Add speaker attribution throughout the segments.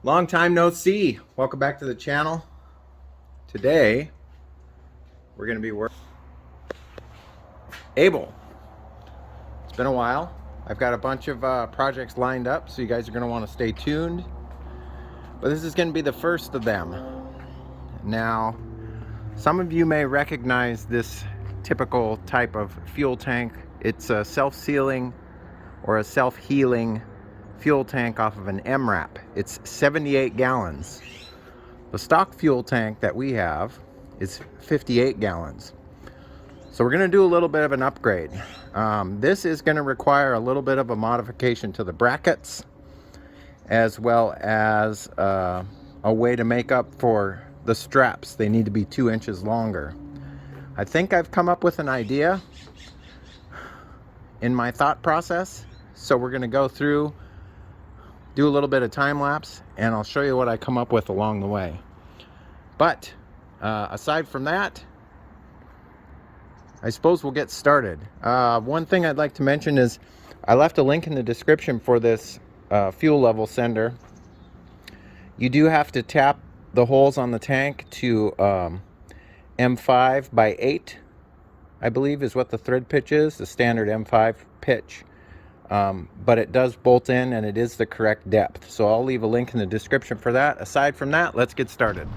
Speaker 1: Long time no see. Welcome back to the channel. Today we're going to be working Abel. It's been a while. I've got a bunch of projects lined up, so you guys are going to want to stay tuned. But this is going to be the first of them. Now, some of you may recognize this typical type of fuel tank. It's a self-sealing or a self-healing fuel tank off of an MRAP. It's 78 gallons. The stock fuel tank that we have is 58 gallons. So we're going to do a little bit of an upgrade. This is going to require a little bit of a modification to the brackets, as well as a way to make up for the straps. They need to be 2 inches longer. I think I've come up with an idea in my thought process. So we're going to go through, do a little bit of time lapse, and I'll show you what I come up with along the way. But aside from that, I suppose we'll get started. One thing I'd like to mention is I left a link in the description for this fuel level sender. You do have to tap the holes on the tank to M5 by 8, I believe is what the thread pitch is, the standard M5 pitch. But it does bolt in, and it is the correct depth. So I'll leave a link in the description for that. Aside from that, let's get started.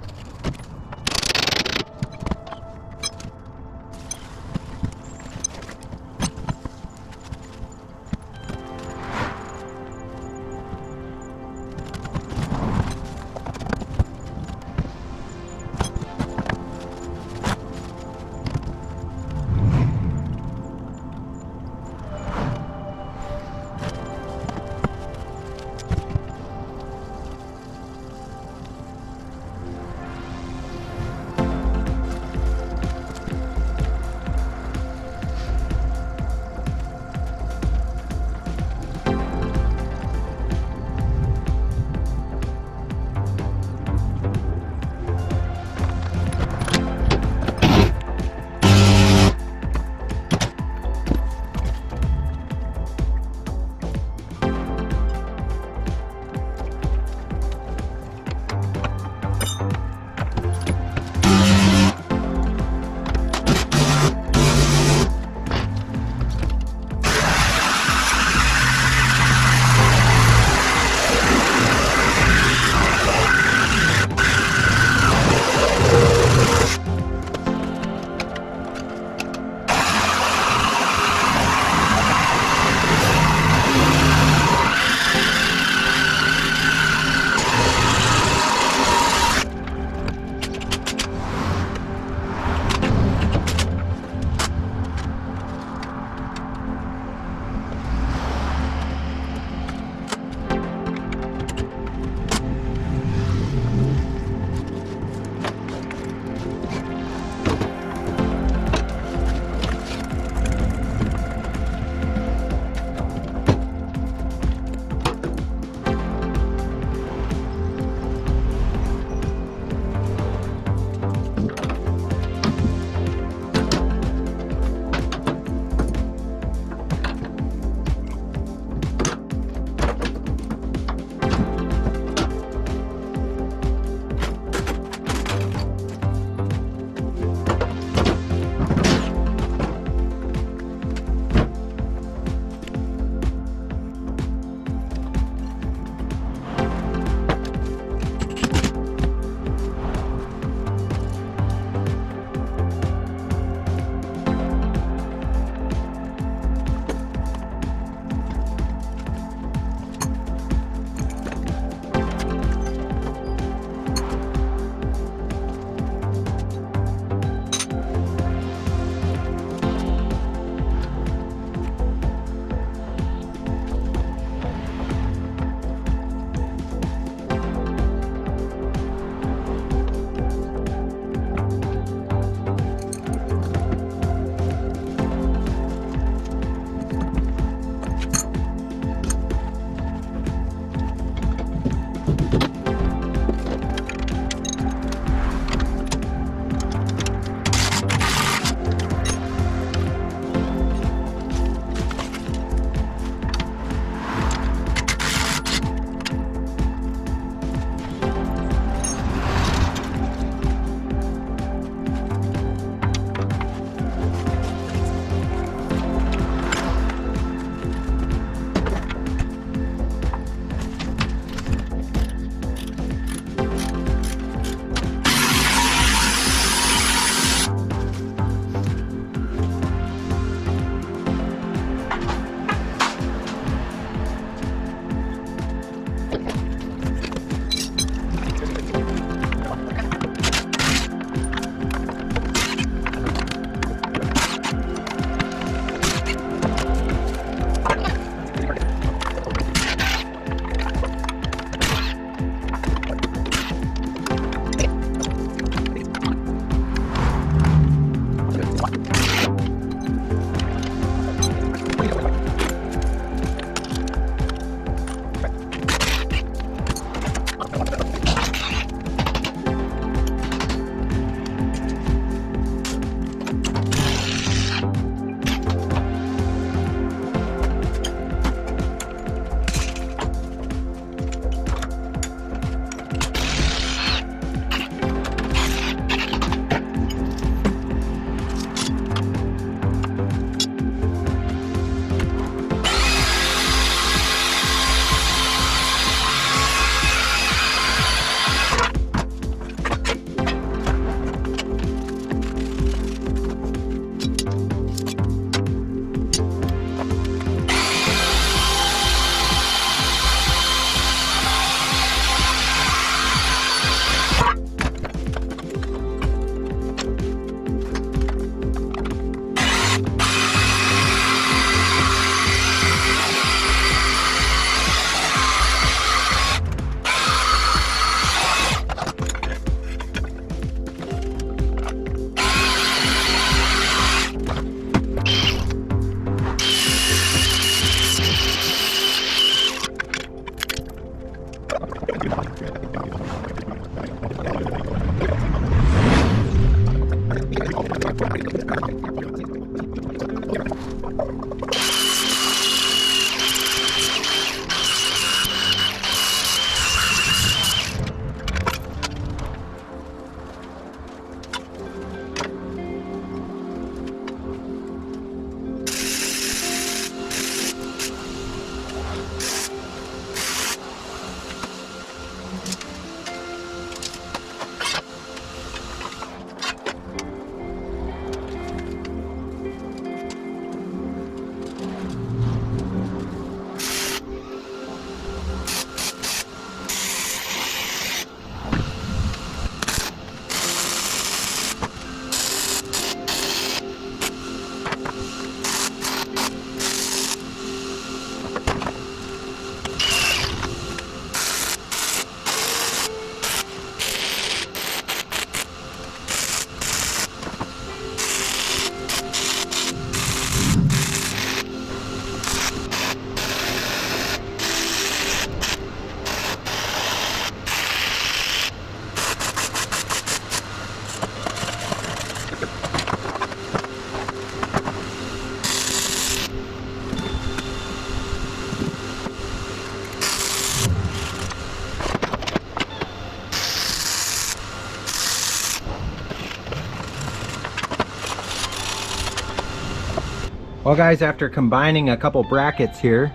Speaker 1: Well guys, after combining a couple brackets here,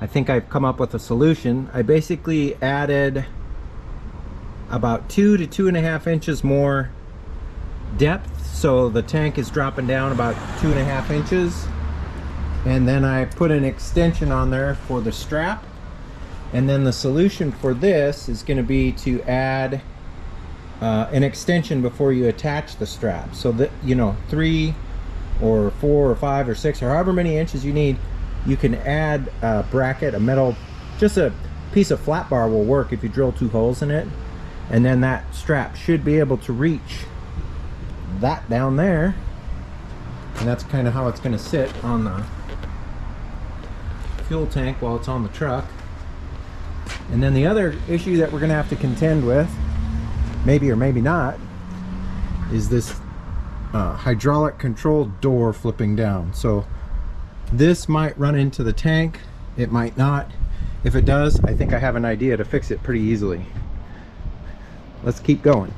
Speaker 1: I think I've come up with a solution. I basically added about 2 to 2.5 inches more depth, so the tank is dropping down about 2.5 inches. And then I put an extension on there for the strap. And then the solution for this is going to be to add an extension before you attach the strap, so that, you know, 3 or 4 or 5 or 6 or however many inches you need, you can add a bracket, a metal, just a piece of flat bar will work if you drill 2 holes in it, and then that strap should be able to reach that down there, and that's kind of how it's going to sit on the fuel tank while it's on the truck. And then the other issue that we're going to have to contend with, maybe or maybe not, is this hydraulic control door flipping down. So this might run into the tank, it might not. If it does, I think I have an idea to fix it pretty easily. Let's keep going.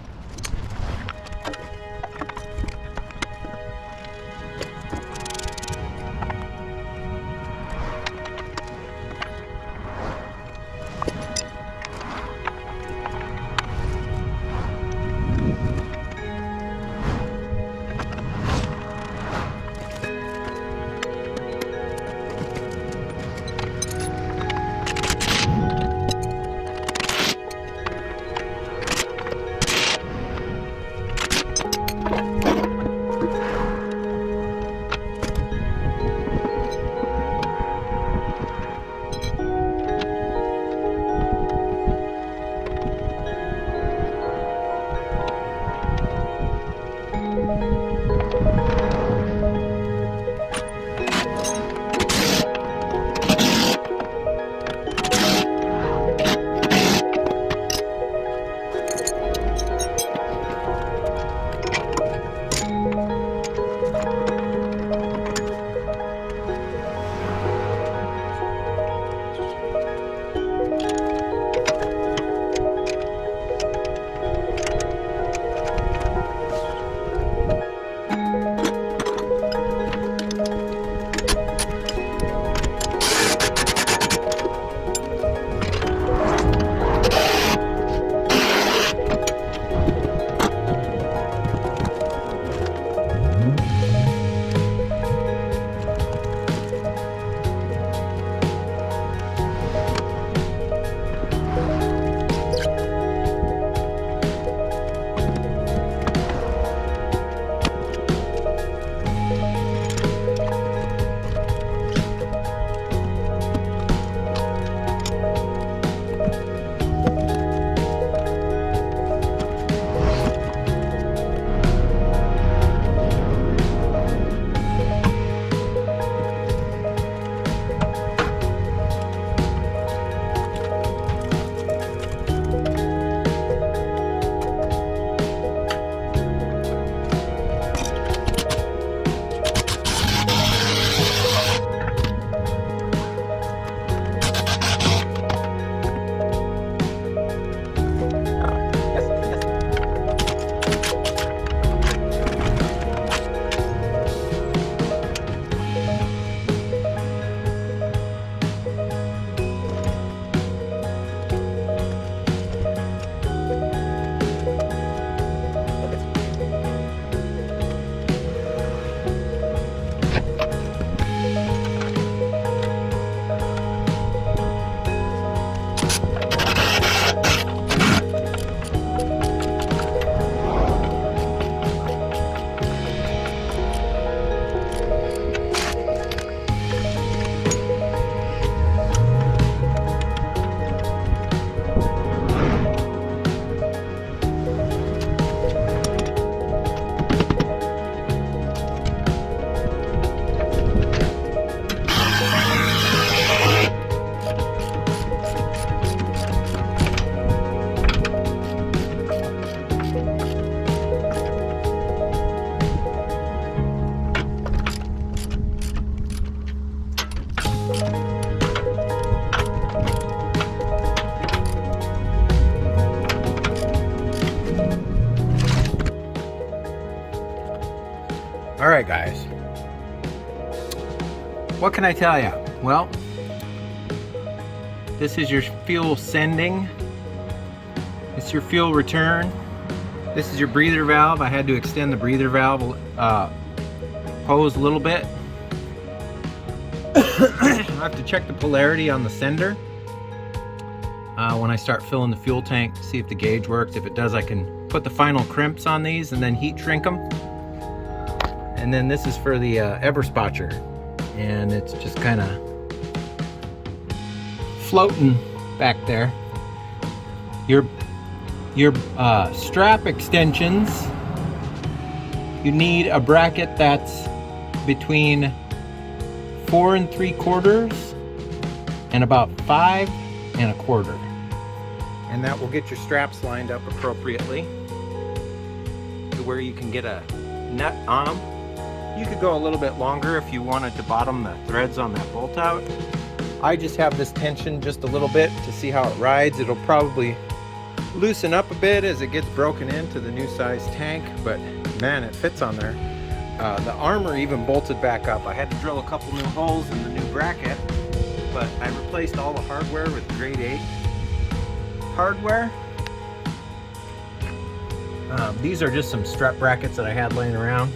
Speaker 1: Alright guys, what can I tell you? Well, this is your fuel sending. It's your fuel return. This is your breather valve. I had to extend the breather valve hose a little bit. I have to check the polarity on the sender when I start filling the fuel tank to see if the gauge works. If it does, I can put the final crimps on these and then heat shrink them. And then this is for the Eberspatcher, and it's just kind of floating back there. Your strap extensions, you need a bracket that's between 4 3/4 and about 5 1/4, and that will get your straps lined up appropriately to where you can get a nut on them. You could go a little bit longer if you wanted to bottom the threads on that bolt out. I just have this tension just a little bit to see how it rides. It'll probably loosen up a bit as it gets broken into the new size tank, but man, it fits on there. The armor even bolted back up. I had to drill a couple new holes in the new bracket, but I replaced all the hardware with grade 8 hardware. These are just some strap brackets that I had laying around.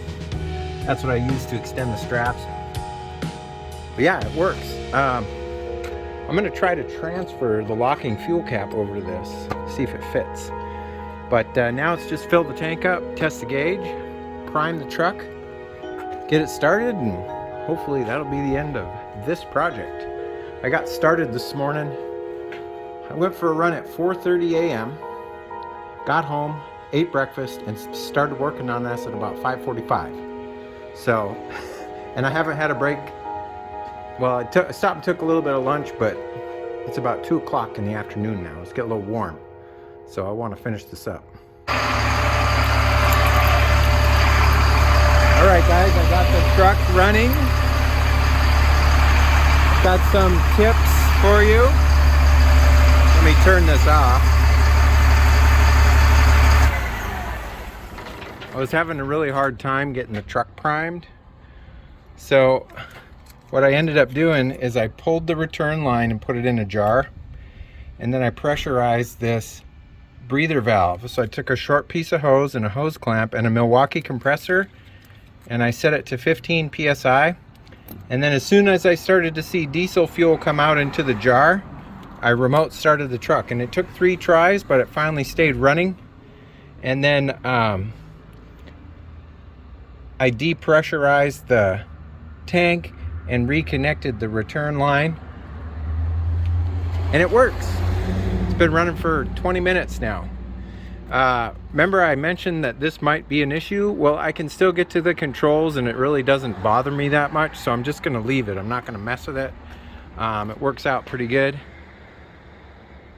Speaker 1: That's what I used to extend the straps. But yeah, it works. I'm gonna try to transfer the locking fuel cap over to this, see if it fits. But now it's just fill the tank up, test the gauge, prime the truck, get it started, and hopefully that'll be the end of this project. I got started this morning. I went for a run at 4:30 a.m., got home, ate breakfast, and started working on this at about 5:45. So, and I haven't had a break. Well, I stopped and took a little bit of lunch, but it's about 2 o'clock in the afternoon now. It's getting a little warm, so I want to finish this up. All right, guys, I got the truck running. Got some tips for you. Let me turn this off. I was having a really hard time getting the truck primed. So what I ended up doing is I pulled the return line and put it in a jar, and then I pressurized this breather valve. So I took a short piece of hose and a hose clamp and a Milwaukee compressor, and I set it to 15 psi. And then as soon as I started to see diesel fuel come out into the jar, I remote started the truck, and it took 3 tries, but it finally stayed running. And then I depressurized the tank and reconnected the return line, and it works. It's been running for 20 minutes now. Remember I mentioned that this might be an issue? Well, I can still get to the controls, and it really doesn't bother me that much, so I'm just gonna leave it. I'm not gonna mess with it. It works out pretty good.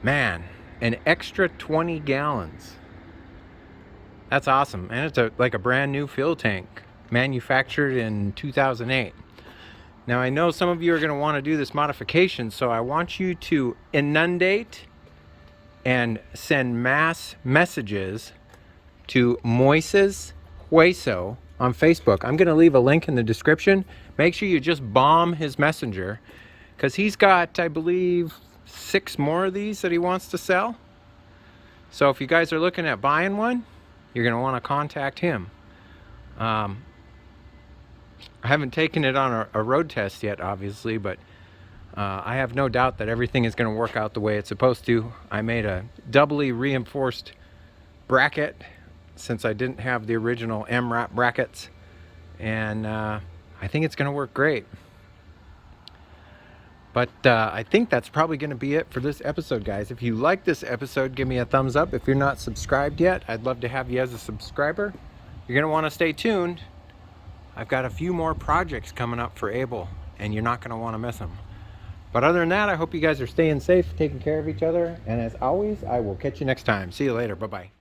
Speaker 1: Man, an extra 20 gallons. That's awesome. And it's like a brand new fuel tank, manufactured in 2008. Now I know some of you are going to want to do this modification, so I want you to inundate and send mass messages to Moises Hueso on Facebook. I'm going to leave a link in the description. Make sure you just bomb his messenger, because he's got, I believe, 6 more of these that he wants to sell. So if you guys are looking at buying one, you're going to want to contact him. I haven't taken it on a road test yet, obviously, but I have no doubt that everything is going to work out the way it's supposed to. I made a doubly reinforced bracket since I didn't have the original MRAP brackets, and I think it's going to work great. But I think that's probably going to be it for this episode, guys. If you like this episode, give me a thumbs up. If you're not subscribed yet, I'd love to have you as a subscriber. You're going to want to stay tuned. I've got a few more projects coming up for Abel, and you're not going to want to miss them. But other than that, I hope you guys are staying safe, taking care of each other, and as always, I will catch you next time. See you later. Bye-bye.